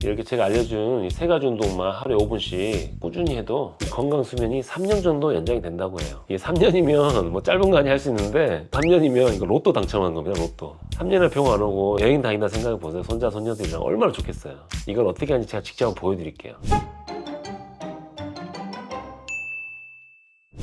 이렇게 제가 알려준 이 세 가지 운동만 하루에 5분씩 꾸준히 해도 건강 수명이 3년 정도 연장이 된다고 해요. 이게 3년이면 뭐 짧은 거 아니 할 수 있는데 3년이면 이거 로또 당첨한 겁니다. 로또. 3년을 병원 안 오고 여행 다닌다 생각해 보세요. 손자 손녀들이랑 얼마나 좋겠어요. 이걸 어떻게 하는지 제가 직접 한번 보여드릴게요.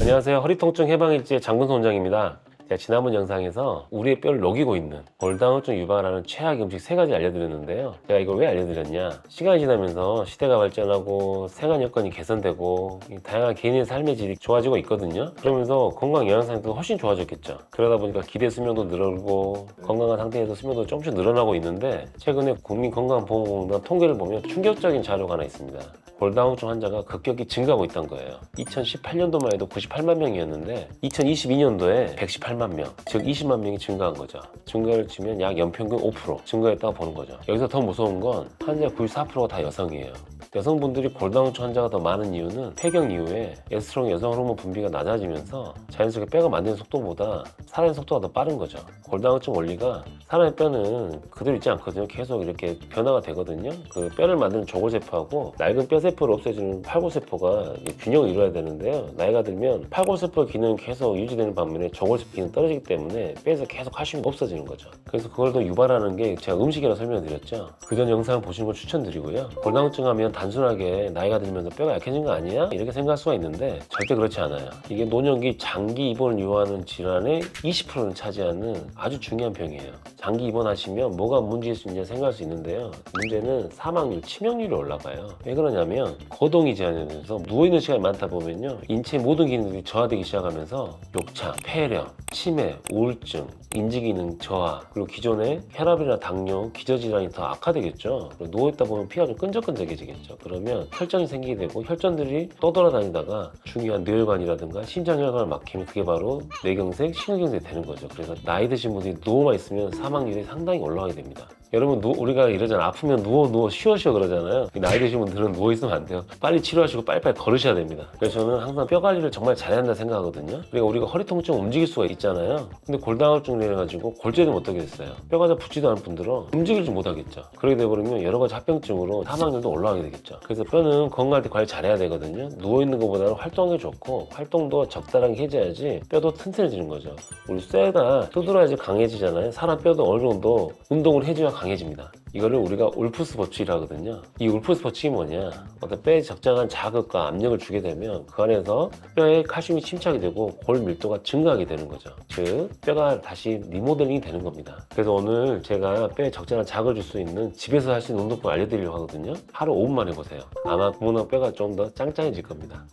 안녕하세요. 허리통증 해방일지의 장근소 원장입니다. 제가 지난번 영상에서 우리의 뼈를 녹이고 있는 골다공증 유발하는 최악의 음식 3가지 알려드렸는데요. 제가 이걸 왜 알려드렸냐, 시간이 지나면서 시대가 발전하고 생활 여건이 개선되고 다양한 개인의 삶의 질이 좋아지고 있거든요. 그러면서 건강 영양상도 훨씬 좋아졌겠죠. 그러다 보니까 기대 수명도 늘고 건강한 상태에서 수명도 조금씩 늘어나고 있는데, 최근에 국민건강보험공단 통계를 보면 충격적인 자료가 하나 있습니다. 골다공증 환자가 급격히 증가하고 있다는 거예요. 2018년도만 해도 98만 명이었는데 2022년도에 118만 명, 즉 20만 명이 증가한 거죠. 증가를 치면 약 연평균 5% 증가했다고 보는 거죠. 여기서 더 무서운 건 환자 94%가 다 여성이에요. 여성분들이 골다공증 환자가 더 많은 이유는 폐경 이후에 에스트로겐 여성 호르몬 분비가 낮아지면서 자연스럽게 뼈가 만드는 속도보다 살아있는 속도가 더 빠른 거죠. 골다공증 원리가 사람의 뼈는 그대로 있지 않거든요. 계속 이렇게 변화가 되거든요. 그 뼈를 만드는 조골세포하고 낡은 뼈세포를 없애주는 팔골세포가 균형을 이루어야 되는데요. 나이가 들면 팔골세포의 기능은 계속 유지되는 반면에 조골세포 기능이 떨어지기 때문에 뼈에서 계속 칼슘이 없어지는 거죠. 그래서 그걸 더 유발하는 게 제가 음식이라고 설명드렸죠. 그 전 영상 보시는 걸 추천드리고요. 골다공증 하면 단순하게 나이가 들면서 뼈가 약해진 거 아니야? 이렇게 생각할 수가 있는데 절대 그렇지 않아요. 이게 노년기 장기 입원을 유발하는 질환의 20%는 차지하는 아주 중요한 병이에요. 장기 입원하시면 뭐가 문제일 수 있냐 생각할 수 있는데요. 문제는 사망률, 치명률이 올라가요. 왜 그러냐면 거동이 제한되면서 누워있는 시간이 많다 보면요, 인체의 모든 기능들이 저하되기 시작하면서 욕창, 폐렴, 치매, 우울증, 인지기능 저하, 그리고 기존의 혈압이나 당뇨, 기저질환이 더 악화되겠죠. 그리고 누워있다 보면 피가 좀 끈적끈적해지겠죠. 그러면 혈전이 생기게 되고 혈전들이 떠돌아다니다가 중요한 뇌혈관이라든가 심장혈관을 막히면 그게 바로 뇌경색, 심근경색이 되는 거죠. 그래서 나이 드신 분들이 누워만 있으면 사망률이 상당히 올라가게 됩니다. 여러분, 우리가 이러잖아. 아프면 누워 쉬어 그러잖아요. 나이 드신 분들은 누워 있으면 안 돼요. 빨리 치료하시고 빨리빨리 걸으셔야 됩니다. 그래서 저는 항상 뼈 관리를 정말 잘해야 한다 생각하거든요. 그러니까 우리가 허리 통증 움직일 수가 있잖아요. 근데 골다공증 해가지고 골절이 못하게 됐어요. 뼈가 잘 붙지도 않은 분들은 움직이지 못하겠죠. 그렇게 돼버리면 여러 가지 합병증으로 사망률도 올라가게 되겠죠. 그래서 뼈는 건강할 때 관리 잘해야 되거든요. 누워있는 것보다는 활동이 좋고, 활동도 적당하게 해줘야지 뼈도 튼튼해지는 거죠. 우리 쇠가 두드려야지 강해지잖아요. 사람 뼈도 어느 정도 운동을 해줘야 강해집니다. 이거를 우리가 울프스 법칙이라 하거든요. 이 울프스 법칙이 뭐냐, 어떤 뼈에 적당한 자극과 압력을 주게 되면 그 안에서 뼈에 칼슘이 침착이 되고 골 밀도가 증가하게 되는 거죠. 즉 뼈가 다시 리모델링이 되는 겁니다. 그래서 오늘 제가 뼈에 적절한 자극을 줄 수 있는 집에서 할 수 있는 운동법 알려드리려고 하거든요. 하루 5분만 해보세요. 아마 구멍난 뼈가 좀 더 짱짱해질 겁니다.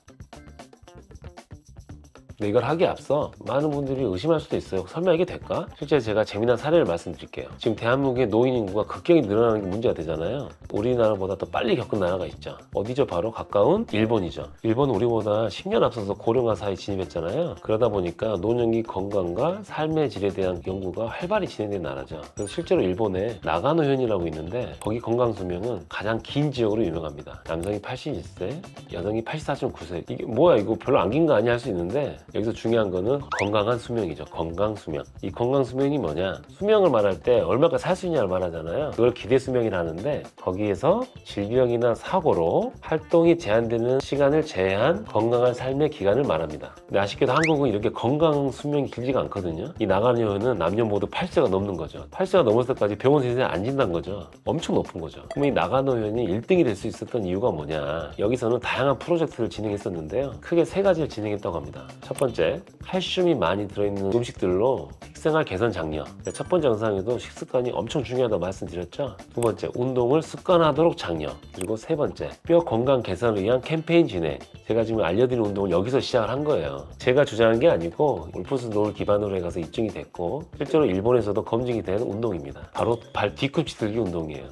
근데 이걸 하기에 앞서 많은 분들이 의심할 수도 있어요. 설마 이게 될까? 실제 제가 재미난 사례를 말씀드릴게요. 지금 대한민국의 노인 인구가 급격히 늘어나는 게 문제가 되잖아요. 우리나라보다 더 빨리 겪은 나라가 있죠. 어디죠? 바로 가까운 일본이죠. 일본은 우리보다 10년 앞서서 고령화 사회에 진입했잖아요. 그러다 보니까 노년기 건강과 삶의 질에 대한 연구가 활발히 진행된 나라죠. 그래서 실제로 일본에 나가노현이라고 있는데 거기 건강 수명은 가장 긴 지역으로 유명합니다. 남성이 81세, 여성이 84.9세. 이게 뭐야, 이거 별로 안 긴 거 아니야 할 수 있는데, 여기서 중요한 거는 건강한 수명이죠. 건강 수명. 이 건강 수명이 뭐냐? 수명을 말할 때 얼마까지 살 수 있냐를 말하잖아요. 그걸 기대 수명이라 하는데, 거기에서 질병이나 사고로 활동이 제한되는 시간을 제한 건강한 삶의 기간을 말합니다. 근데 아쉽게도 한국은 이렇게 건강 수명이 길지가 않거든요. 이 나가노현은 남녀 모두 8세가 넘는 거죠. 8세가 넘었을 때까지 병원 세세에 앉는다는 거죠. 엄청 높은 거죠. 그럼 이 나가노현이 1등이 될 수 있었던 이유가 뭐냐? 여기서는 다양한 프로젝트를 진행했었는데요. 크게 3가지를 진행했다고 합니다. 첫 번째, 칼슘이 많이 들어있는 음식들로 식생활 개선 장려. 첫 번째 영상에도 식습관이 엄청 중요하다고 말씀드렸죠. 두 번째, 운동을 습관화하도록 장려. 그리고 세 번째, 뼈 건강 개선을 위한 캠페인 진행. 제가 지금 알려드린 운동을 여기서 시작을 한 거예요. 제가 주장한 게 아니고 울프스 노를 기반으로 해가서 입증이 됐고, 실제로 일본에서도 검증이 된 운동입니다. 바로 발 뒤꿈치 들기 운동이에요.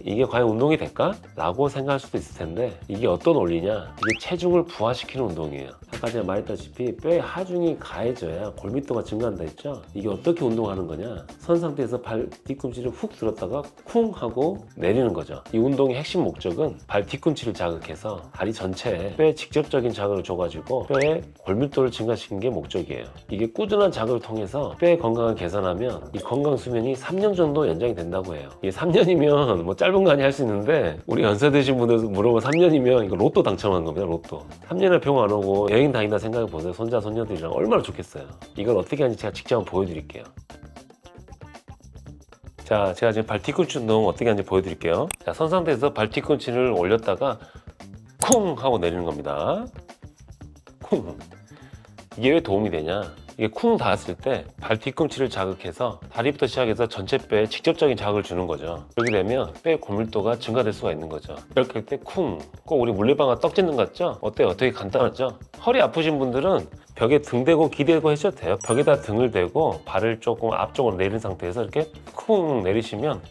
이게 과연 운동이 될까? 라고 생각할 수도 있을 텐데, 이게 어떤 원리냐? 이게 체중을 부하시키는 운동이에요. 아까 제가 말했다시피 뼈의 하중이 가해져야 골밀도가 증가한다 했죠. 이게 어떻게 운동하는 거냐, 선 상태에서 발 뒤꿈치를 훅 들었다가 쿵 하고 내리는 거죠. 이 운동의 핵심 목적은 발 뒤꿈치를 자극해서 다리 전체에 뼈에 직접적인 자극을 줘가지고 뼈의 골밀도를 증가시키는 게 목적이에요. 이게 꾸준한 자극을 통해서 뼈의 건강을 개선하면 이 건강 수명이 3년 정도 연장이 된다고 해요. 이게 3년이면 뭐 짧은 거 아니 할 수 있는데 우리 연세 드신 분들 물어보면 3년이면 이거 로또 당첨한 겁니다. 로또. 3년에 병 안 오고 여행 다닌다 생각해 보세요. 손자 손녀들이랑 얼마나 좋겠어요. 이걸 어떻게 하는지 제가 직접 한번 보여드릴게요. 자, 제가 지금 발 뒤꿈치 운동 어떻게 하는지 보여드릴게요. 자, 선 상태에서 발 뒤꿈치를 올렸다가 쿵 하고 내리는 겁니다. 쿵. 이게 왜 도움이 되냐? 이게 쿵 닿았을 때 발 뒤꿈치를 자극해서 다리부터 시작해서 전체 뼈에 직접적인 자극을 주는 거죠. 그렇게 되면 뼈의 골밀도가 증가될 수가 있는 거죠. 이렇게 할 때 쿵, 꼭 우리 물레방아 떡 찢는 것 같죠? 어때요? 되게 간단하죠? 허리 아프신 분들은 벽에 등 대고 기대고 하셔도 돼요. 벽에다 등을 대고 발을 조금 앞쪽으로 내린 상태에서 이렇게 쿵 내리시면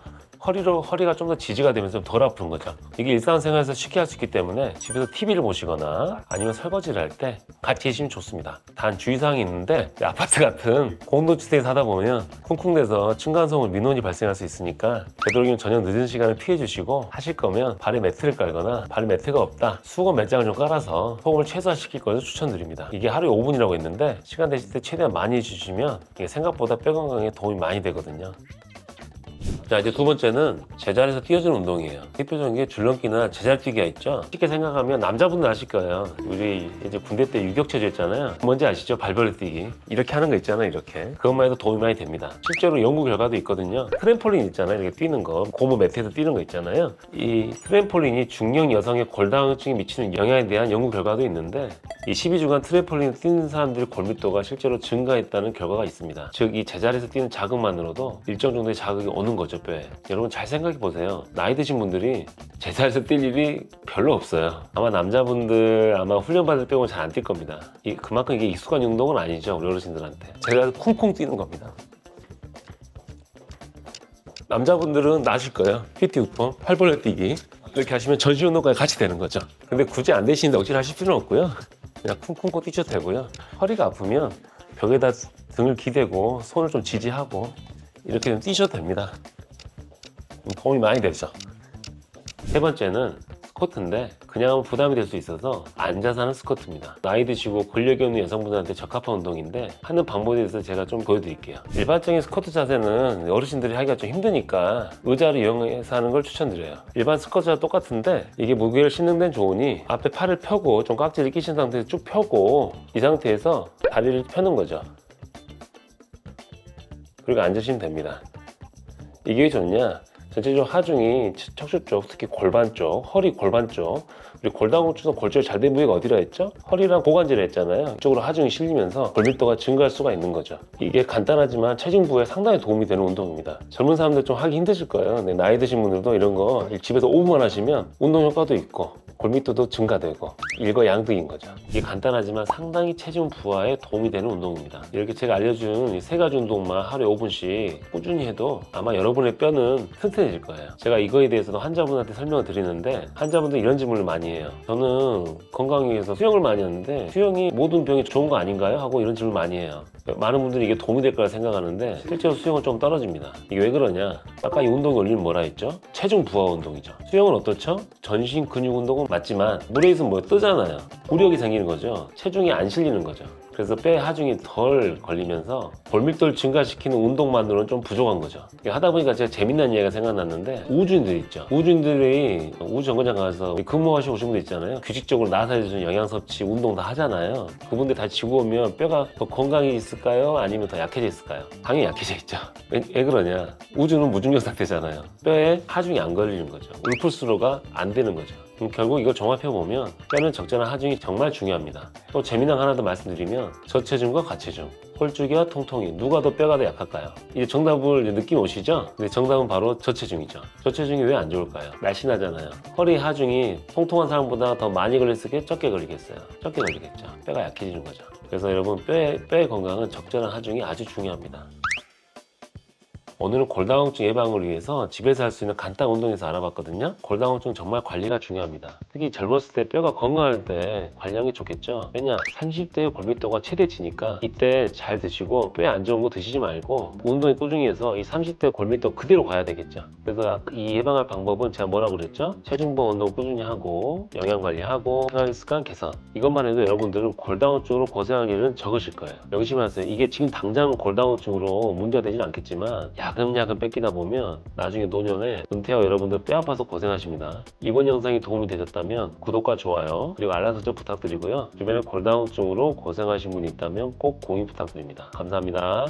허리가 좀 더 지지가 되면서 덜 아픈 거죠. 이게 일상생활에서 쉽게 할 수 있기 때문에 집에서 TV를 보시거나 아니면 설거지를 할 때 같이 하시면 좋습니다. 단 주의사항이 있는데 아파트 같은 공동주택에 사다 보면 쿵쿵대서 층간소음 민원이 발생할 수 있으니까 되도록이면 저녁 늦은 시간을 피해 주시고 하실 거면 발에 매트를 깔거나 발에 매트가 없다 수건 몇 장을 좀 깔아서 소음을 최소화시킬 것을 추천드립니다. 이게 하루에 5분이라고 했는데 시간 되실 때 최대한 많이 해주시면 이게 생각보다 뼈 건강에 도움이 많이 되거든요. 자, 이제 두 번째는 제자리에서 뛰어주는 운동이에요. 대표적인 게 줄넘기나 제자리 뛰기가 있죠. 쉽게 생각하면 남자분들 아실 거예요. 우리 이제 군대 때 유격체조 했잖아요. 뭔지 아시죠? 발벌레 뛰기. 이렇게 하는 거 있잖아요. 이렇게. 그것만 해도 도움이 많이 됩니다. 실제로 연구 결과도 있거든요. 트램폴린 있잖아요. 이렇게 뛰는 거. 고무 매트에서 뛰는 거 있잖아요. 이 트램폴린이 중년 여성의 골다공증에 미치는 영향에 대한 연구 결과도 있는데 이 12주간 트램폴린 뛰는 사람들의 골밀도가 실제로 증가했다는 결과가 있습니다. 즉, 이 제자리에서 뛰는 자극만으로도 일정 정도의 자극이 오는 거죠. 뼈에. 여러분 잘 생각해 보세요. 나이 드신 분들이 제자리에서 뛸 일이 별로 없어요. 아마 남자분들 아마 훈련받을 빼고는 잘 안 뛸 겁니다. 그만큼 이게 익숙한 운동은 아니죠. 우리 어르신들한테. 제가 쿵쿵 뛰는 겁니다. 남자분들은 나실 거예요. PT 우퍼, 팔벌레 뛰기 이렇게 하시면 전신 운동까지 같이 되는 거죠. 근데 굳이 안 되시는데 억지로 하실 필요는 없고요. 그냥 쿵쿵쿵 뛰셔도 되고요. 허리가 아프면 벽에다 등을 기대고 손을 좀 지지하고 이렇게 좀 뛰셔도 됩니다. 도움이 많이 되죠. 세 번째는 스쿼트인데 그냥 하면 부담이 될 수 있어서 앉아서 하는 스쿼트입니다. 나이 드시고 근력이 없는 여성분들한테 적합한 운동인데 하는 방법에 대해서 제가 좀 보여드릴게요. 일반적인 스쿼트 자세는 어르신들이 하기가 좀 힘드니까 의자를 이용해서 하는 걸 추천드려요. 일반 스쿼트와 똑같은데 이게 무게를 싣는 데는 좋으니 앞에 팔을 펴고 좀 깍지를 끼신 상태에서 쭉 펴고 이 상태에서 다리를 펴는 거죠. 그리고 앉으시면 됩니다. 이게 왜 좋냐? 전체적으로 하중이 척추 쪽, 특히 골반 쪽, 허리 골반 쪽, 우리 골다공증 골절 잘 된 부위가 어디라 했죠? 허리랑 고관절에 했잖아요. 이쪽으로 하중이 실리면서 골밀도가 증가할 수가 있는 거죠. 이게 간단하지만 체중 부에 상당히 도움이 되는 운동입니다. 젊은 사람들 좀 하기 힘드실 거예요. 근데 나이 드신 분들도 이런 거 집에서 5분만 하시면 운동 효과도 있고 골밀도도 증가되고 일거양득인 거죠. 이게 간단하지만 상당히 체중 부하에 도움이 되는 운동입니다. 이렇게 제가 알려준 이 세 가지 운동만 하루에 5분씩 꾸준히 해도 아마 여러분의 뼈는 튼튼해질 거예요. 제가 이거에 대해서도 환자분한테 설명을 드리는데 환자분들 이런 질문을 많이 해요. 저는 건강을 위해서 수영을 많이 하는데 수영이 모든 병에 좋은 거 아닌가요? 하고 이런 질문 많이 해요. 많은 분들이 이게 도움이 될 거라 생각하는데 실제로 수영은 좀 떨어집니다. 이게 왜 그러냐? 아까 이 운동의 원리는 뭐라 했죠? 체중 부하 운동이죠. 수영은 어떻죠? 전신 근육 운동은 맞지만 물에 있으면 뭐 뜨잖아요. 무력이 생기는 거죠. 체중이 안 실리는 거죠. 그래서 뼈 하중이 덜 걸리면서 골밀도를 증가시키는 운동만으로는 좀 부족한 거죠. 하다 보니까 제가 재밌는 얘기가 생각났는데 우주인들 있죠. 우주인들이 우주정거장 가서 근무하시고 오신 분들 있잖아요. 규칙적으로 나사에서 주는 영양 섭취, 운동 다 하잖아요. 그분들 다 지고 오면 뼈가 더 건강해졌을까요? 아니면 더 약해져 있을까요? 당연히 약해져 있죠. 왜 그러냐? 우주는 무중력 상태잖아요. 뼈에 하중이 안 걸리는 거죠. 울풀스로가 안 되는 거죠. 결국 이걸 종합해보면 뼈는 적절한 하중이 정말 중요합니다. 또 재미난 거 하나 더 말씀드리면 저체중과 과체중, 홀쭉이와 통통이 누가 더 뼈가 더 약할까요? 이제 정답을 이제 느낌 오시죠? 근데 정답은 바로 저체중이죠. 저체중이 왜 안 좋을까요? 날씬하잖아요. 허리 하중이 통통한 사람보다 더 많이 걸렸을게 적게 걸리겠어요? 적게 걸리겠죠. 뼈가 약해지는 거죠. 그래서 여러분 뼈의 건강은 적절한 하중이 아주 중요합니다. 오늘은 골다공증 예방을 위해서 집에서 할 수 있는 간단 운동에서 알아봤거든요. 골다공증 정말 관리가 중요합니다. 특히 젊었을 때 뼈가 건강할 때 관리하는 게 좋겠죠. 왜냐 30대의 골밀도가 최대치니까 이때 잘 드시고 뼈에 안 좋은 거 드시지 말고 운동에 꾸준히 해서 이 30대 골밀도 그대로 가야 되겠죠. 그래서 이 예방할 방법은 제가 뭐라고 그랬죠? 체중보 운동 꾸준히 하고 영양 관리하고 생활 습관 개선, 이것만 해도 여러분들은 골다공증으로 고생할 일은 적으실 거예요. 명심하세요. 이게 지금 당장 골다공증으로 문제가 되진 않겠지만 야금야금 뺏기다 보면 나중에 노년에 은퇴하고 여러분들 뼈 아파서 고생하십니다. 이번 영상이 도움이 되셨다면 구독과 좋아요 그리고 알람 설정 부탁드리고요. 주변에 골다공증으로 고생하신 분이 있다면 꼭 공유 부탁드립니다. 감사합니다.